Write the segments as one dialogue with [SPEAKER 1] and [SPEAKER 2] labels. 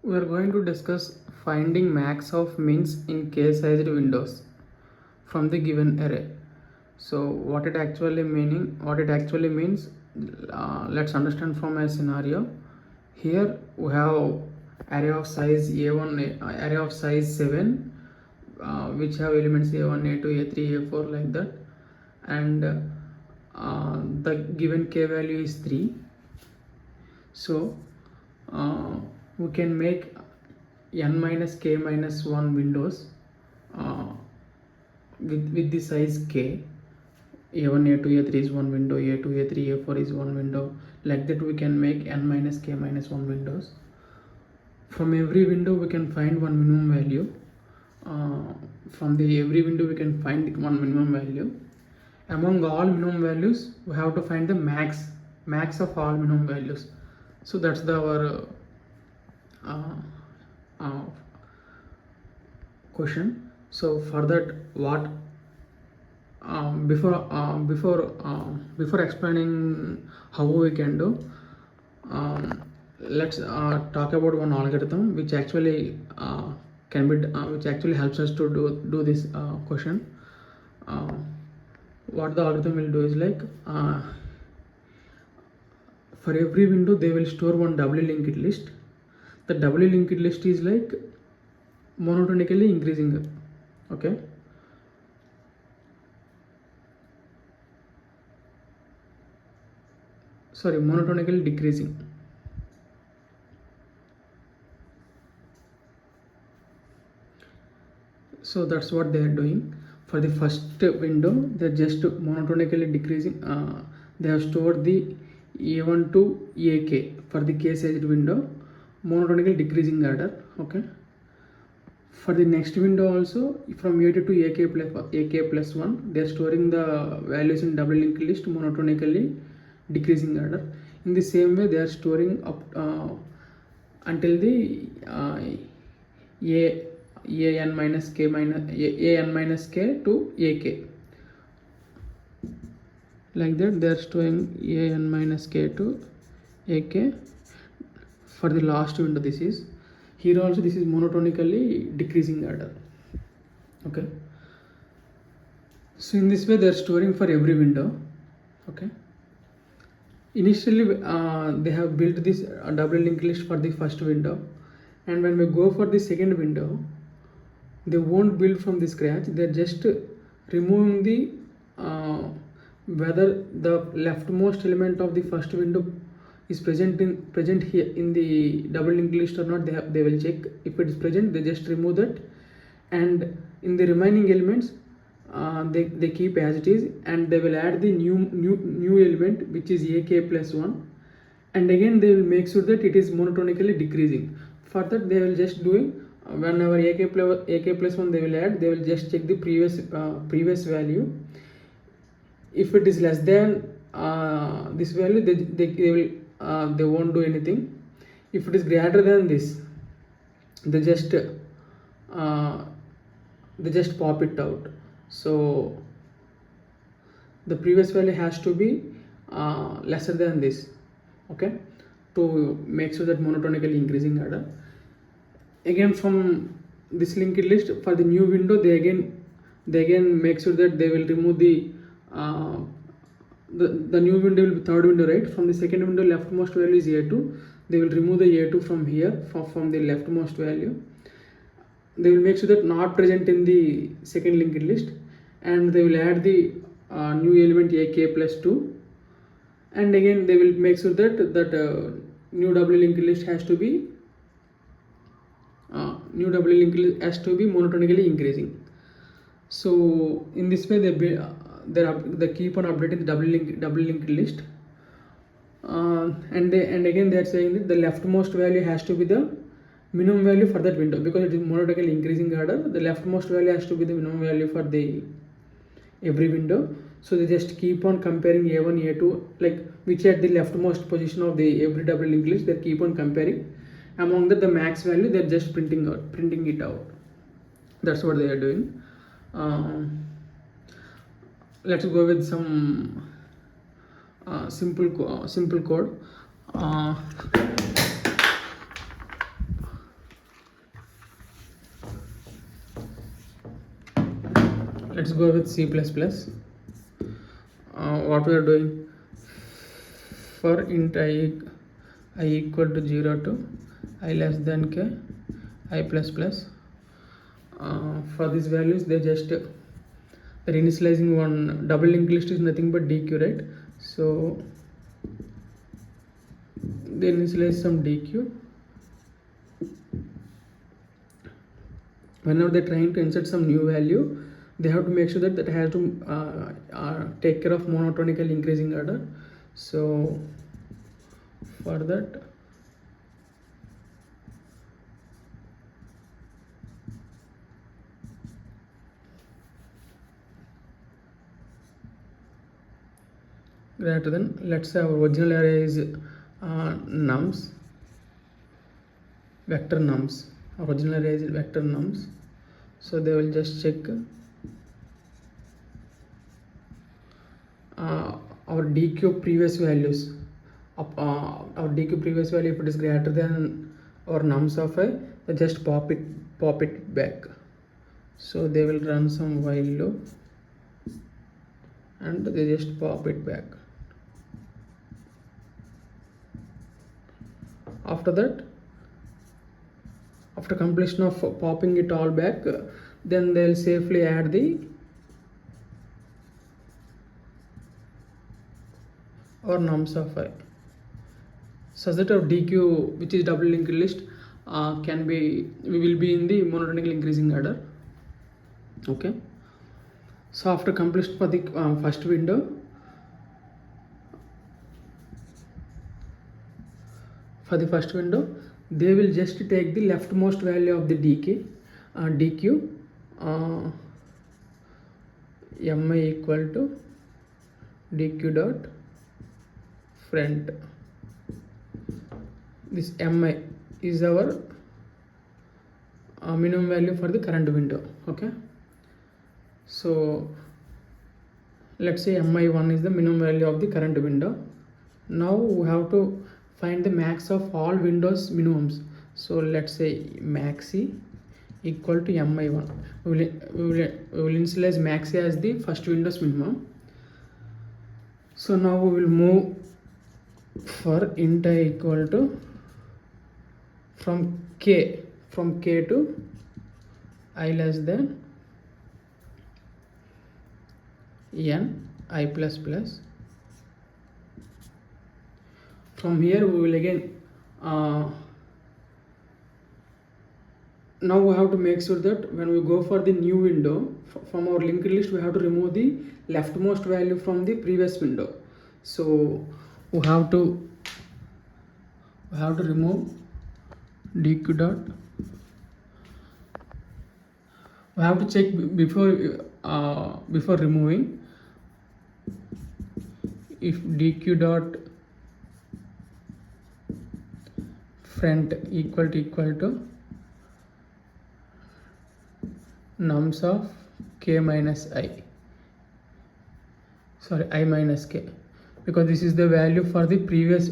[SPEAKER 1] We are going to discuss finding max of means in k-sized windows from the given array. So what it actually means, let's understand from a scenario. Here we have array of size a1, array of size 7, which have elements a1, a2, a3, a4 like that, and the given k value is 3. So we can make n minus k minus 1 windows uh, with the size k. a1, a2, a3 is one window, a2, a3, a4 is one window. Like that we can make n minus k minus 1 windows. From every window we can find one minimum value. From the every window we can find one minimum value. Among all minimum values we have to find the max of all minimum values. So that's our question. So for that, what before explaining how we can do, let's talk about one algorithm which actually which actually helps us to do this question. What the algorithm will do is like, for every window they will store one doubly linked list. The doubly linked list is like monotonically increasing. Okay, sorry, monotonically decreasing. So that's what they are doing. For the first window they're just monotonically decreasing. They have stored the a1 to ak for the k-sized window, monotonically decreasing order. Okay, for the next window also, from a2 to ak plus 1, they are storing the values in double linked list, monotonically decreasing order. In the same way they are storing up until the an minus k to ak. Like that they are storing an minus k to ak for the last window. This is here also, this is monotonically decreasing order. Okay, so in this way they are storing for every window. Okay, initially they have built this double linked list for the first window, and when we go for the second window they won't build from the scratch. They're just removing the whether the leftmost element of the first window is present here in the double linked list or not. They will check. If it is present, they just remove that, and in the remaining elements they keep as it is, and they will add the new element which is ak plus 1, and again they will make sure that it is monotonically decreasing. For that they will just doing, whenever ak plus 1 they will add, they will just check the previous value. If it is less than this value, they won't do anything. If it is greater than this, they just pop it out. So the previous value has to be lesser than this. Okay, to make sure that monotonically increasing order. Again, from this linked list for the new window, they again make sure that they will remove the new window will be third window, right? From the second window, leftmost value is a2. They will remove the a2 from here, from the leftmost value. They will make sure that not present in the second linked list, and they will add the new element ak plus 2, and again they will make sure that new double linked list has to be monotonically increasing. So in this way they keep on updating the double linked list, and again they are saying that the leftmost value has to be the minimum value for that window, because it is monotonically increasing order. The leftmost value has to be the minimum value for the every window. So they just keep on comparing a1 a2, like which at the leftmost position of the every double linked list, they keep on comparing. Among that, the max value they're just printing it out. That's what they are doing. Let's go with some simple code. let's go with C++. What we are doing, for int I equal to 0 to I less than k I plus plus. For these values, they just they're initializing one double linked list is nothing but DQ, right? So they initialize some DQ. Whenever they're trying to insert some new value, they have to make sure that that has to take care of monotonically increasing order. So for that, greater than, let's say our original array is nums, vector nums. Our original array is vector nums, so they will just check our DQ previous values. Our DQ previous value, if it is greater than our nums of I, they just pop it back. So they will run some while loop and they just pop it back. After that, after completion of popping it all back, then they'll safely add the or nums of I, such that our DQ, which is double linked list, will be in the monotonically increasing order. Okay. So after completion for the first window, they will just take the leftmost value of the DQ, mi equal to DQ dot front. This mi is our minimum value for the current window. Okay. So let's say mi1 is the minimum value of the current window. Now we have to find the max of all windows minimums. So let's say maxi equal to mi1. We will initialize maxi as the first window's minimum. So now we will move for int I equal to from k to I less than n I plus plus. From here we will again now we have to make sure that when we go for the new window, from our linked list we have to remove the leftmost value from the previous window. So we have to remove DQ dot. We have to check before removing if DQ dot front equal to nums of k minus I. Sorry, I minus k, because this is the value for the previous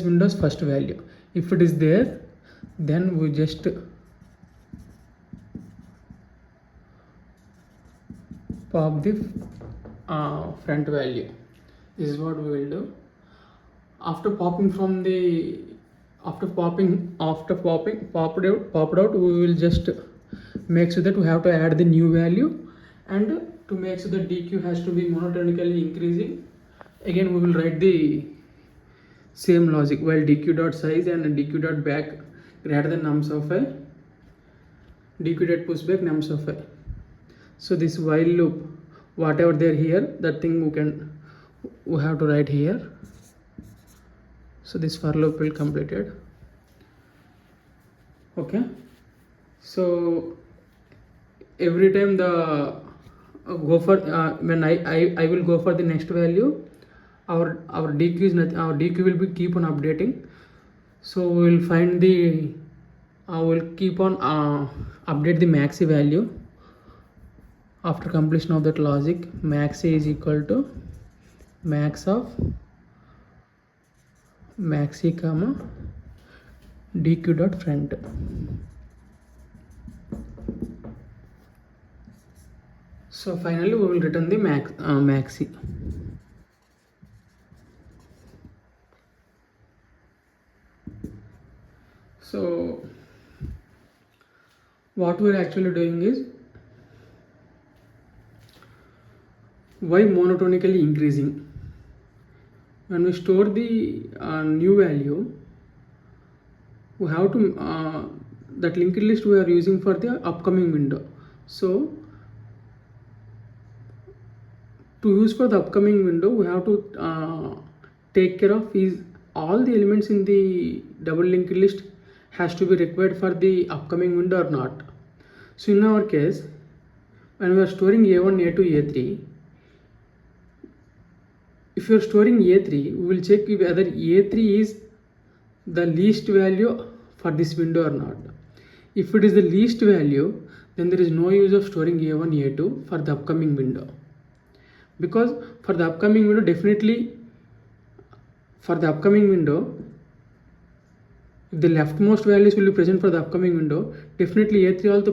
[SPEAKER 1] window's first value. If it is there, then we just pop the front value. This is what we will do. After popped out, we will just make sure that we have to add the new value, and to make sure that DQ has to be monotonically increasing, again we will write the same logic. While DQ dot size and DQ dot back greater than nums of I, DQ dot push back nums of I. So this while loop, whatever there here, that thing we have to write here. So this for loop will completed. Okay. So every time the go for when I will go for the next value, our DQ is not, our DQ will be keep on updating. So we will find the will keep on update the maxi value. After completion of that logic, maxi is equal to max of maxi comma DQ dot front. So finally we will return the maxi. So what we're actually doing is, why monotonically increasing? When we store the new value, we have to that linked list we are using for the upcoming window. So to use for the upcoming window, we have to take care of is all the elements in the double linked list has to be required for the upcoming window or not. So in our case, when we are storing a1, a2, a3, if you are storing a3, we will check whether a3 is the least value for this window or not. If it is the least value, then there is no use of storing a1, a2 for the upcoming window, because for the upcoming window, definitely for the upcoming window, if the leftmost values will be present for the upcoming window, definitely a3 also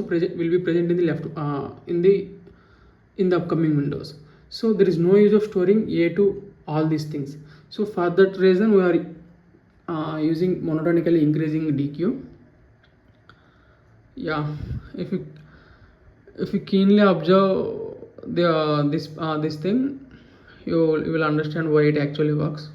[SPEAKER 1] present will be present in the left in the upcoming windows. So there is no use of storing a2 all these things. So for that reason we are using monotonically increasing deque. Yeah, if you keenly observe this thing, you will understand why it actually works.